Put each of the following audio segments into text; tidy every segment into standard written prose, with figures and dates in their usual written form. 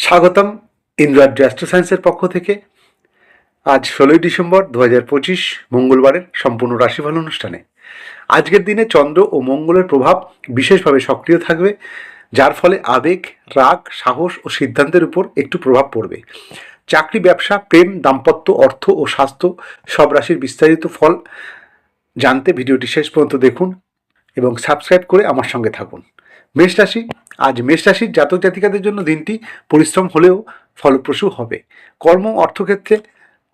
স্বাগতম ইন্দ্রাজ্য অ্যাস্ট্রো সায়েন্সের পক্ষ থেকে। আজ 16ই ডিসেম্বর 2025 মঙ্গলবারের সম্পূর্ণ রাশিফল অনুষ্ঠানে। আজকের দিনে চন্দ্র ও মঙ্গলের প্রভাব বিশেষভাবে সক্রিয় থাকবে, যার ফলে আবেগ, রাগ, সাহস ও সিদ্ধান্তের উপর একটু প্রভাব পড়বে। চাকরি, ব্যবসা, প্রেম, দাম্পত্য, অর্থ ও স্বাস্থ্য সব রাশির বিস্তারিত ফল জানতে ভিডিওটি শেষ পর্যন্ত দেখুন এবং সাবস্ক্রাইব করে আমার সঙ্গে থাকুন। মেষ রাশি। আজ মেষ রাশির জাতক জাতিকাদের জন্য দিনটি পরিশ্রম হলেও ফলপ্রসূ হবে।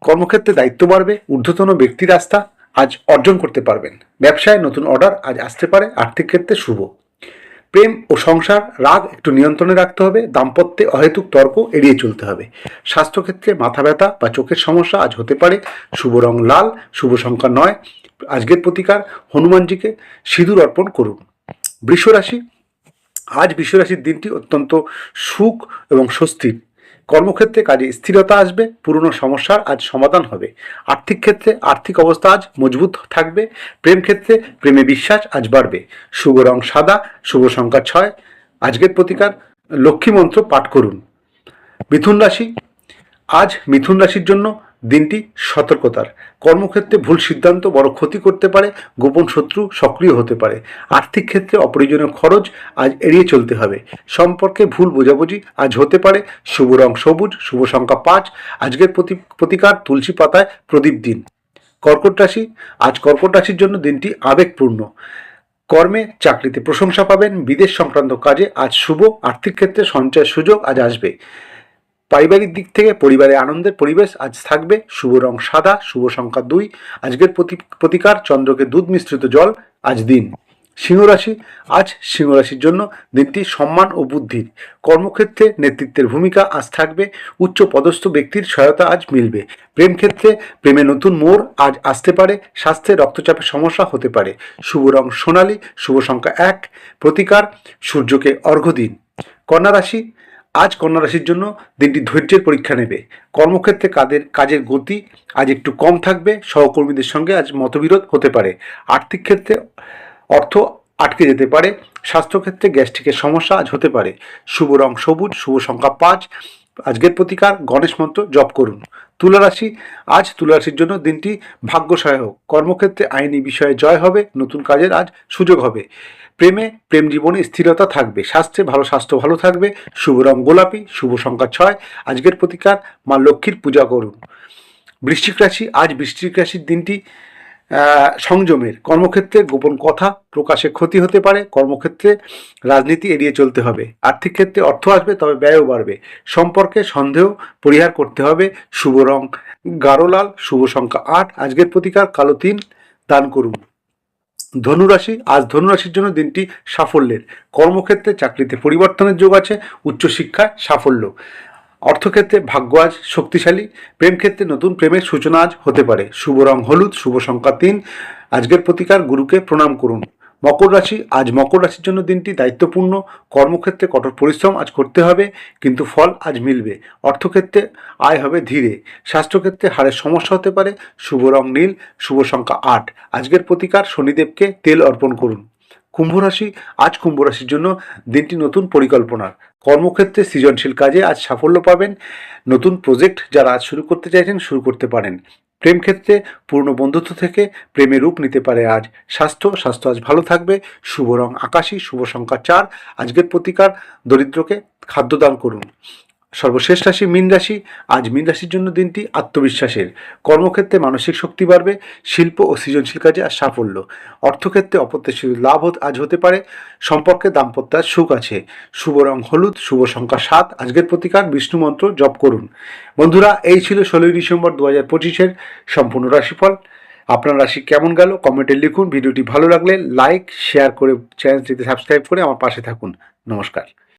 কর্মক্ষেত্রে দায়িত্ব বাড়বে, ঊর্ধ্বতন ব্যক্তির আস্থা আজ অর্জন করতে পারবেন। ব্যবসায় নতুন অর্ডার আজ আসতে পারে, আর্থিক ক্ষেত্রে শুভ। প্রেম ও সংসার, রাগ একটু নিয়ন্ত্রণে রাখতে হবে, দাম্পত্যে অহেতুক তর্ক এড়িয়ে চলতে হবে। স্বাস্থ্যক্ষেত্রে মাথা ব্যথা বা চোখের সমস্যা আজ হতে পারে, শুভ রং লাল, শুভ সংখ্যা 9। আজকের প্রতিকার হনুমানজিকে সিঁদুর অর্পণ করুন। বৃষ রাশি। আজ বৃষ রাশির দিনটি অত্যন্ত সুখ এবং স্বস্তির। কর্মক্ষেত্রে কাজে স্থিরতা আসবে, পুরনো সমস্যার আজ সমাধান হবে। আর্থিক ক্ষেত্রে আর্থিক অবস্থা আজ মজবুত থাকবে। প্রেম ক্ষেত্রে প্রেমে বিশ্বাস আজ বাড়বে। শুভ রং সাদা, শুভ সংখ্যা 6। আজকের প্রতিকার লক্ষ্মী মন্ত্র পাঠ করুন। মিথুন রাশি। আজ মিথুন রাশির জন্য দিনটি সতর্কতার। কর্মক্ষেত্রে ভুল সিদ্ধান্ত বড় ক্ষতি করতে পারে, গোপন শত্রু সক্রিয় হতে পারে। আর্থিক ক্ষেত্রে অপ্রয়োজনীয় খরচ আজ এড়িয়ে চলতে হবে। সম্পর্কে ভুল বোঝাবুঝি আজ হতে পারে। শুভ রং সবুজ, শুভ সংখ্যা 5। আজকের প্রতিকার তুলসী পাতায় প্রদীপ দিন। কর্কট রাশি। আজ কর্কট রাশির জন্য দিনটি আবেগপূর্ণ। কর্মে চাকরিতে প্রশংসা পাবেন, বিদেশ সংক্রান্ত কাজে আজ শুভ। আর্থিক ক্ষেত্রে সঞ্চয়ের সুযোগ আজ আসবে। পারিবারিক দিক থেকে পরিবারে আনন্দের পরিবেশ আজ থাকবে। শুভ রং সাদা, শুভ সংখ্যা 2। আজকের প্রতিকার চন্দ্রকে দুধ মিশ্রিত জল আজ দিন। সিংহ রাশি। আজ সিংহ রাশির জন্য দিনটি সম্মান ও বুদ্ধির। কর্মক্ষেত্রে নেতৃত্বের ভূমিকা আজ থাকবে। উচ্চ পদস্থ ব্যক্তির সহায়তা আজ মিলবে। প্রেম ক্ষেত্রে প্রেমে নতুন মোড় আজ আসতে পারে। স্বাস্থ্যে রক্তচাপের সমস্যা হতে পারে। শুভ রং সোনালী, শুভ সংখ্যা 1। প্রতিকার সূর্যকে অর্ঘ্য দিন। কন্যা রাশি। আজ কন্যা রাশির জন্য দিনটি ধৈর্যের পরীক্ষা নেবে। কর্মক্ষেত্রে কাজের গতি আজ একটু কম থাকবে। সহকর্মীদের সঙ্গে আজ মতবিরোধ হতে পারে। আর্থিক ক্ষেত্রে অর্থ আটকে যেতে পারে। স্বাস্থ্যক্ষেত্রে গ্যাস্ট্রিকের সমস্যা আজ হতে পারে। শুভ রং সবুজ, শুভ সংখ্যা 5। আজকের প্রতিকার গণেশ মন্ত্র জপ করুন। তুলা রাশি। আজ তুলা রাশির জন্য দিনটি ভাগ্য সহায়ক। কর্মক্ষেত্রে আইনি বিষয়ে জয় হবে, নতুন কাজের আজ সুযোগ হবে। প্রেম জীবনে স্থিরতা থাকবে। স্বাস্থ্য ভালো থাকবে। শুভ রং গোলাপি, শুভ সংখ্যা 6। আজকের প্রতিকার মা লক্ষ্মীর পূজা করুন। বৃশ্চিক রাশি। আজ বৃশ্চিক রাশির দিনটি সংযমের। কর্মক্ষেত্রে গোপন কথা প্রকাশে ক্ষতি হতে পারে। কর্মক্ষেত্রে রাজনীতি এড়িয়ে চলতে হবে। আর্থিক ক্ষেত্রে অর্থ আসবে, তবে ব্যয়ও বাড়বে। সম্পর্কে সন্দেহ পরিহার করতে হবে। শুভ রং গাঢ় লাল, শুভ সংখ্যা 8। আজকের প্রতিকার কালো তিল দান করুন। ধনুরাশি। আজ ধনুরাশির জন্য দিনটি সাফল্যের। কর্মক্ষেত্রে চাকরিতে পরিবর্তনের যোগ আছে। উচ্চশিক্ষায় সাফল্য। অর্থক্ষেত্রে ভাগ্য আজ শক্তিশালী। প্রেম ক্ষেত্রে নতুন প্রেমের সূচনা আজ হতে পারে। শুভ রং হলুদ, শুভ সংখ্যা 3। আজকের প্রতিকার গুরুকে প্রণাম করুন। মকর রাশি। আজ মকর রাশির জন্য দিনটি দায়িত্বপূর্ণ। কর্মক্ষেত্রে কঠোর পরিশ্রম আজ করতে হবে, কিন্তু ফল আজ মিলবে। অর্থক্ষেত্রে আয় হবে ধীরে। স্বাস্থ্যক্ষেত্রে হাড়ের সমস্যা হতে পারে। শুভ রং নীল, শুভ সংখ্যা 8। আজকের প্রতিকার শনিদেবকে তেল অর্পণ করুন। কুম্ভ রাশি। আজ কুম্ভ রাশির জন্য দিনটি নতুন পরিকল্পনার। কর্মক্ষেত্রে সৃজনশীল কাজে আজ সাফল্য পাবেন। নতুন প্রজেক্ট যারা আজ শুরু করতে চাইছেন শুরু করতে পারেন। প্রেম ক্ষেত্রে পূর্ণ বন্ধুত্ব থেকে প্রেমে রূপ নিতে পারে আজ। স্বাস্থ্য আজ ভালো থাকবে। শুভ রং আকাশী, শুভ সংখ্যা 4। আজকের প্রতিকার দরিদ্রকে খাদ্যদান করুন। সর্বশেষ রাশি মীন রাশি। আজ মীন রাশির জন্য দিনটি আত্মবিশ্বাসের। কর্মক্ষেত্রে মানসিক শক্তি বাড়বে। শিল্প ও সৃজনশীল কাজে আজ সাফল্য। অর্থক্ষেত্রে অপ্রত্যাশিত লাভ আজ হতে পারে। সম্পর্কে দাম্পত্য আজ সুখ আছে। শুভ রং হলুদ, শুভ সংখ্যা 7। আজকের প্রতিকার বিষ্ণু মন্ত্র জপ করুন। বন্ধুরা, এই ছিল 16ই ডিসেম্বর 2025-এর সম্পূর্ণ রাশিফল। আপনার রাশি কেমন গেল কমেন্টে লিখুন। ভিডিওটি ভালো লাগলে লাইক শেয়ার করে চ্যানেলটিতে সাবস্ক্রাইব করে আমার পাশে থাকুন। নমস্কার।